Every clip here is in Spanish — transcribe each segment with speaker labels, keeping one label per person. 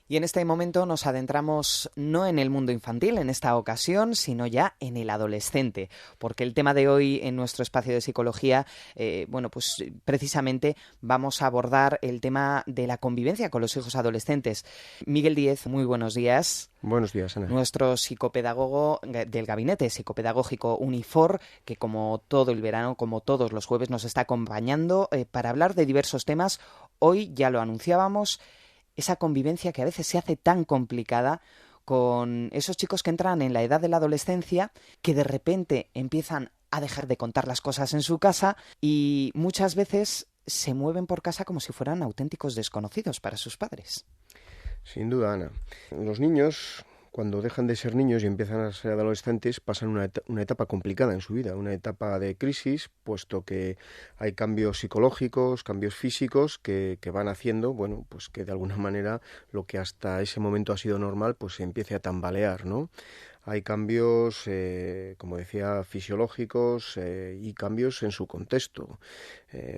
Speaker 1: Y en este momento nos adentramos no en el mundo infantil en esta ocasión, sino ya en el adolescente, porque el tema de hoy en nuestro espacio de psicología, pues precisamente vamos a abordar el tema de la convivencia con los hijos adolescentes. Miguel Díez, muy buenos días.
Speaker 2: Buenos días, Ana.
Speaker 1: Nuestro psicopedagogo del gabinete psicopedagógico Unifor, que como todo el verano, como todos los jueves, nos está acompañando para hablar de diversos temas. Hoy ya lo anunciábamos, esa convivencia que a veces se hace tan complicada con esos chicos que entran en la edad de la adolescencia, que de repente empiezan a dejar de contar las cosas en su casa y muchas veces se mueven por casa como si fueran auténticos desconocidos para sus padres.
Speaker 2: Sin duda, Ana. Los niños, cuando dejan de ser niños y empiezan a ser adolescentes, pasan una etapa complicada en su vida, una etapa de crisis, puesto que hay cambios psicológicos, cambios físicos que van haciendo, pues que de alguna manera lo que hasta ese momento ha sido normal, pues se empiece a tambalear, ¿no? Hay cambios, como decía, fisiológicos y cambios en su contexto.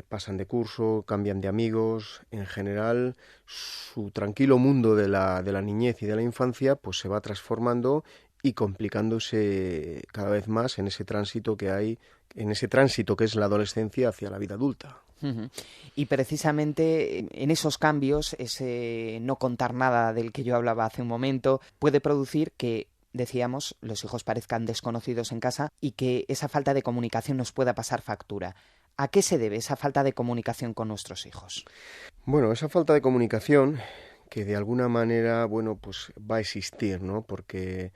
Speaker 2: Pasan de curso, cambian de amigos. En general, su tranquilo mundo de la niñez y de la infancia pues se va transformando y complicándose cada vez más en ese tránsito que hay, en ese tránsito que es la adolescencia hacia la vida adulta.
Speaker 1: Uh-huh. Y precisamente en esos cambios, ese no contar nada del que yo hablaba hace un momento, puede producir que, decíamos, los hijos parezcan desconocidos en casa y que esa falta de comunicación nos pueda pasar factura. ¿A qué se debe esa falta de comunicación con nuestros hijos?
Speaker 2: Bueno, esa falta de comunicación que de alguna manera, pues va a existir, ¿no? Porque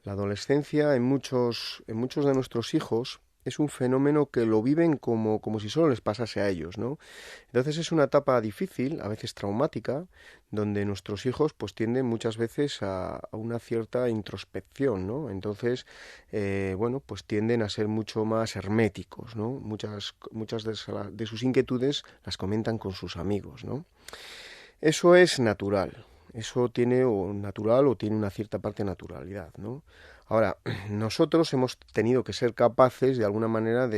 Speaker 2: la adolescencia en muchos de nuestros hijos es un fenómeno que lo viven como si solo les pasase a ellos, ¿no? Entonces es una etapa difícil, a veces traumática, donde nuestros hijos pues tienden muchas veces a una cierta introspección, ¿no? Entonces, pues tienden a ser mucho más herméticos, ¿no? Muchas de sus inquietudes las comentan con sus amigos, ¿no? Eso es natural. Eso tiene o tiene una cierta parte de naturalidad, ¿no? Ahora, nosotros hemos tenido que ser capaces, de alguna manera,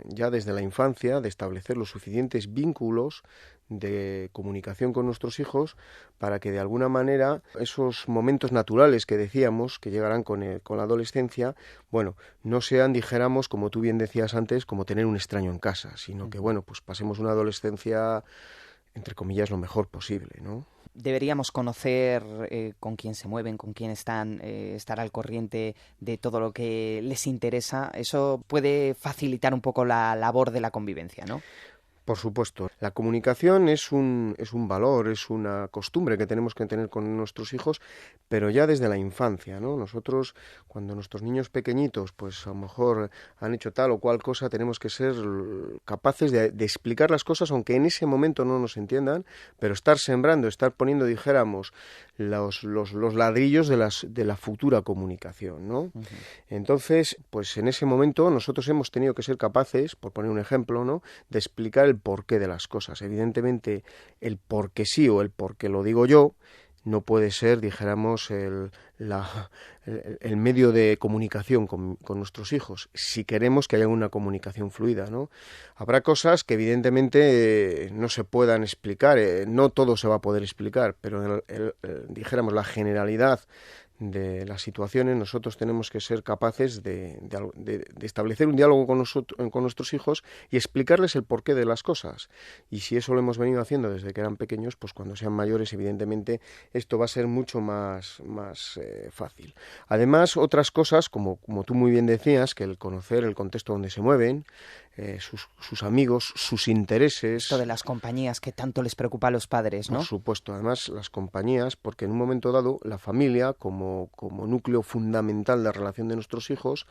Speaker 2: ya desde la infancia, de establecer los suficientes vínculos de comunicación con nuestros hijos para que, de alguna manera, esos momentos naturales que decíamos que llegarán con la adolescencia, no sean, dijéramos, como tú bien decías antes, como tener un extraño en casa, sino que, pues pasemos una adolescencia, entre comillas, lo mejor posible, ¿no?
Speaker 1: Deberíamos conocer con quién se mueven, con quién están, estar al corriente de todo lo que les interesa. Eso puede facilitar un poco la labor de la convivencia, ¿no?
Speaker 2: Por supuesto, la comunicación es un valor, es una costumbre que tenemos que tener con nuestros hijos, pero ya desde la infancia, ¿no? Nosotros, cuando nuestros niños pequeñitos, pues a lo mejor han hecho tal o cual cosa, tenemos que ser capaces de explicar las cosas, aunque en ese momento no nos entiendan, pero estar sembrando, estar poniendo, dijéramos, los ladrillos de la futura comunicación, ¿no?
Speaker 1: Uh-huh.
Speaker 2: Entonces, pues en ese momento nosotros hemos tenido que ser capaces, por poner un ejemplo, ¿no?, de explicar el porqué de las cosas. Evidentemente, el por qué sí o el por qué lo digo yo no puede ser, dijéramos, el medio de comunicación con nuestros hijos, si queremos que haya una comunicación fluida, ¿no? Habrá cosas que evidentemente no se puedan explicar, no todo se va a poder explicar, pero dijéramos, la generalidad de las situaciones, nosotros tenemos que ser capaces de establecer un diálogo con nuestros hijos y explicarles el porqué de las cosas. Y si eso lo hemos venido haciendo desde que eran pequeños, pues cuando sean mayores, evidentemente, esto va a ser mucho más fácil. Además, otras cosas, como tú muy bien decías, que el conocer el contexto donde se mueven, sus amigos, sus intereses.
Speaker 1: Esto de las compañías que tanto les preocupa a los padres, ¿no?
Speaker 2: Por supuesto, además las compañías, porque en un momento dado la familia, como núcleo fundamental de la relación de nuestros hijos,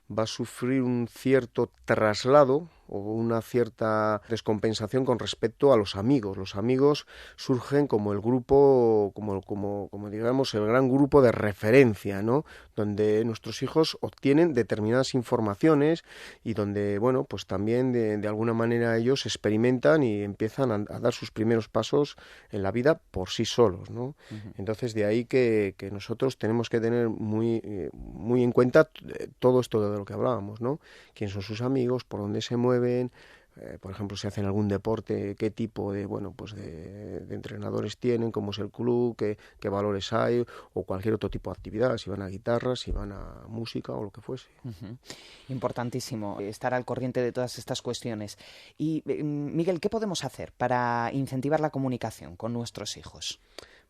Speaker 2: va a sufrir un cierto traslado o una cierta descompensación con respecto a los amigos. Los amigos surgen como el grupo, como digamos, el gran grupo de referencia, ¿no?, donde nuestros hijos obtienen determinadas informaciones y donde, pues también de alguna manera ellos experimentan y empiezan a dar sus primeros pasos en la vida por sí solos, ¿no? Uh-huh. Entonces, de ahí que nosotros tenemos que tener muy en cuenta todo esto de lo que hablábamos, ¿no? Quién son sus amigos, por dónde se mueven, por ejemplo, si hacen algún deporte, qué tipo de, bueno, pues de entrenadores tienen, cómo es el club, qué valores hay, o cualquier otro tipo de actividad, si van a guitarra, si van a música o lo que fuese.
Speaker 1: Uh-huh. Importantísimo estar al corriente de todas estas cuestiones. Y, Miguel, ¿qué podemos hacer para incentivar la comunicación con nuestros hijos?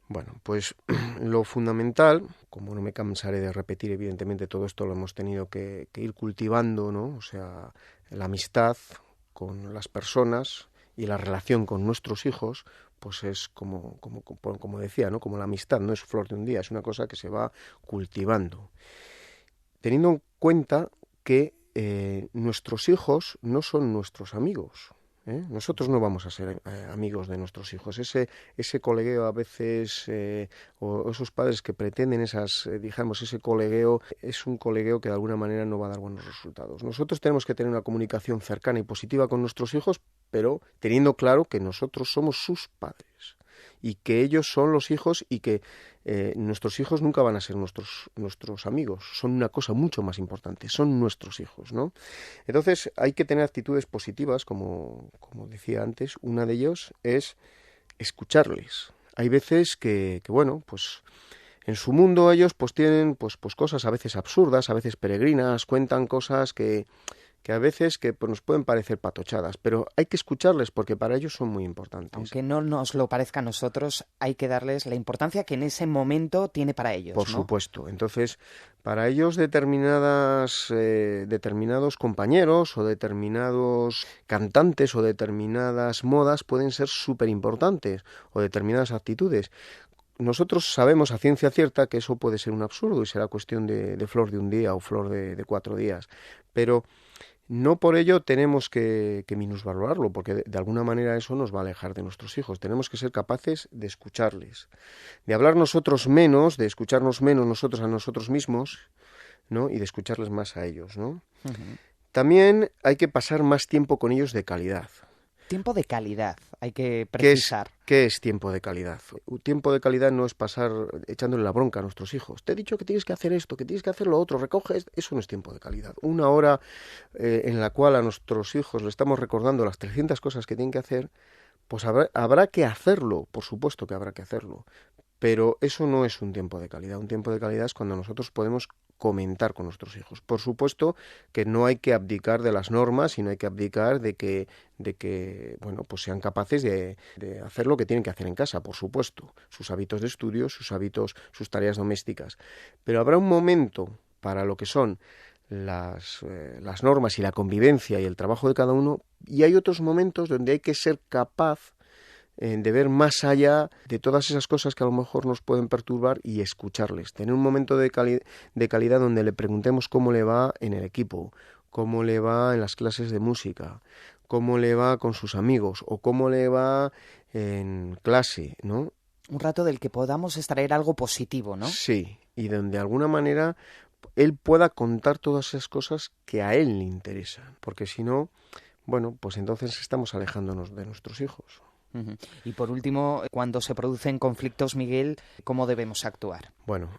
Speaker 2: Bueno, pues lo fundamental, como no me cansaré de repetir, evidentemente todo esto lo hemos tenido que ir cultivando, ¿no? O sea, la amistad con las personas y la relación con nuestros hijos, pues es como decía, ¿no? Como la amistad, no es flor de un día, es una cosa que se va cultivando. Teniendo en cuenta que nuestros hijos no son nuestros amigos. Nosotros no vamos a ser amigos de nuestros hijos. Ese colegueo a veces, o esos padres que pretenden digamos, ese colegueo, es un colegueo que de alguna manera no va a dar buenos resultados. Nosotros tenemos que tener una comunicación cercana y positiva con nuestros hijos, pero teniendo claro que nosotros somos sus padres y que ellos son los hijos y que nuestros hijos nunca van a ser nuestros amigos, son una cosa mucho más importante, son nuestros hijos, ¿no? Entonces hay que tener actitudes positivas, como decía antes. Una de ellos es escucharles. Hay veces que bueno, pues en su mundo ellos pues tienen pues cosas a veces absurdas, a veces peregrinas, cuentan cosas que a veces pues, nos pueden parecer patochadas, pero hay que escucharles porque para ellos son muy importantes.
Speaker 1: Aunque no nos lo parezca a nosotros, hay que darles la importancia que en ese momento tiene para ellos,
Speaker 2: Por
Speaker 1: ¿no?
Speaker 2: supuesto. Entonces, para ellos determinados compañeros o determinados cantantes o determinadas modas pueden ser súper importantes, o determinadas actitudes. Nosotros sabemos a ciencia cierta que eso puede ser un absurdo y será cuestión de flor de un día o flor de 4 días, pero no por ello tenemos que minusvalorarlo, porque de alguna manera eso nos va a alejar de nuestros hijos. Tenemos que ser capaces de escucharles, de hablar nosotros menos, de escucharnos menos nosotros a nosotros mismos, ¿no? Y de escucharles más a ellos, ¿no?
Speaker 1: Uh-huh.
Speaker 2: También hay que pasar más tiempo con ellos de calidad.
Speaker 1: Tiempo de calidad, hay que precisar.
Speaker 2: ¿Qué es tiempo de calidad? Un tiempo de calidad no es pasar echándole la bronca a nuestros hijos. Te he dicho que tienes que hacer esto, que tienes que hacer lo otro, recoge. Eso no es tiempo de calidad. Una hora en la cual a nuestros hijos le estamos recordando las 300 cosas que tienen que hacer, pues habrá que hacerlo, por supuesto que habrá que hacerlo. Pero eso no es un tiempo de calidad. Un tiempo de calidad es cuando nosotros podemos comentar con nuestros hijos. Por supuesto que no hay que abdicar de las normas, sino hay que abdicar de que bueno, pues sean capaces de hacer lo que tienen que hacer en casa, por supuesto, sus hábitos de estudio, sus hábitos, sus tareas domésticas. Pero habrá un momento para lo que son las normas y la convivencia y el trabajo de cada uno, y hay otros momentos donde hay que ser capaz de ver más allá de todas esas cosas que a lo mejor nos pueden perturbar y escucharles. Tener un momento de calidad donde le preguntemos cómo le va en el equipo, cómo le va en las clases de música, cómo le va con sus amigos o cómo le va en clase, ¿no?
Speaker 1: Un rato del que podamos extraer algo positivo, ¿no?
Speaker 2: Sí, y donde de alguna manera él pueda contar todas esas cosas que a él le interesan, porque si no, bueno, pues entonces estamos alejándonos de nuestros hijos.
Speaker 1: Uh-huh. Y por último, cuando se producen conflictos, Miguel, ¿cómo debemos actuar?
Speaker 2: Bueno,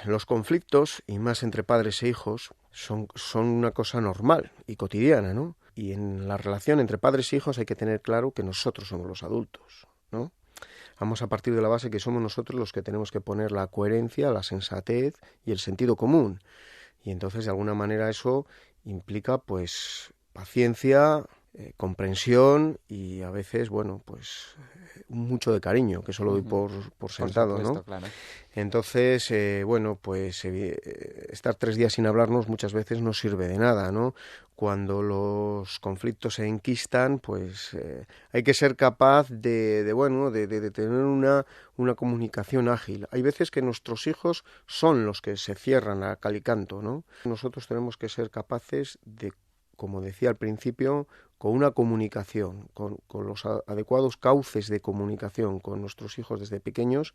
Speaker 2: los conflictos, y más entre padres e hijos, son una cosa normal y cotidiana, ¿no? Y en la relación entre padres e hijos hay que tener claro que nosotros somos los adultos, ¿no? Vamos a partir de la base que somos nosotros los que tenemos que poner la coherencia, la sensatez y el sentido común. Y entonces, de alguna manera, eso implica, pues, paciencia, comprensión y a veces, bueno, pues mucho de cariño, que eso lo doy por sentado,
Speaker 1: por supuesto,
Speaker 2: ¿no?
Speaker 1: Claro.
Speaker 2: Entonces, bueno, pues estar 3 días sin hablarnos muchas veces no sirve de nada, ¿no? Cuando los conflictos se enquistan, pues hay que ser capaz de tener una comunicación ágil. Hay veces que nuestros hijos son los que se cierran a cal y canto, ¿no? Nosotros tenemos que ser capaces de, como decía al principio, con una comunicación, con los adecuados cauces de comunicación con nuestros hijos desde pequeños,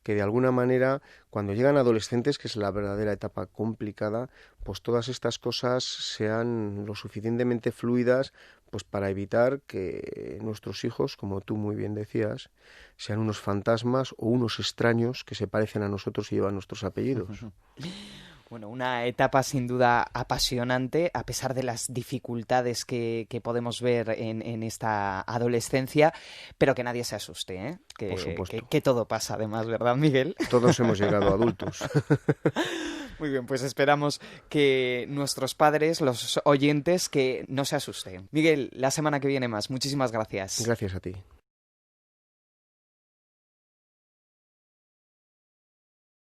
Speaker 2: que de alguna manera, cuando llegan adolescentes, que es la verdadera etapa complicada, pues todas estas cosas sean lo suficientemente fluidas pues para evitar que nuestros hijos, como tú muy bien decías, sean unos fantasmas o unos extraños que se parecen a nosotros y llevan nuestros apellidos.
Speaker 1: Bueno, una etapa sin duda apasionante, a pesar de las dificultades que podemos ver en esta adolescencia, pero que nadie se asuste, ¿eh?
Speaker 2: Por supuesto.
Speaker 1: Que todo pasa además, ¿verdad, Miguel?
Speaker 2: Todos hemos llegado adultos.
Speaker 1: Muy bien, pues esperamos que nuestros padres, los oyentes, que no se asusten. Miguel, la semana que viene más. Muchísimas gracias.
Speaker 2: Gracias a ti.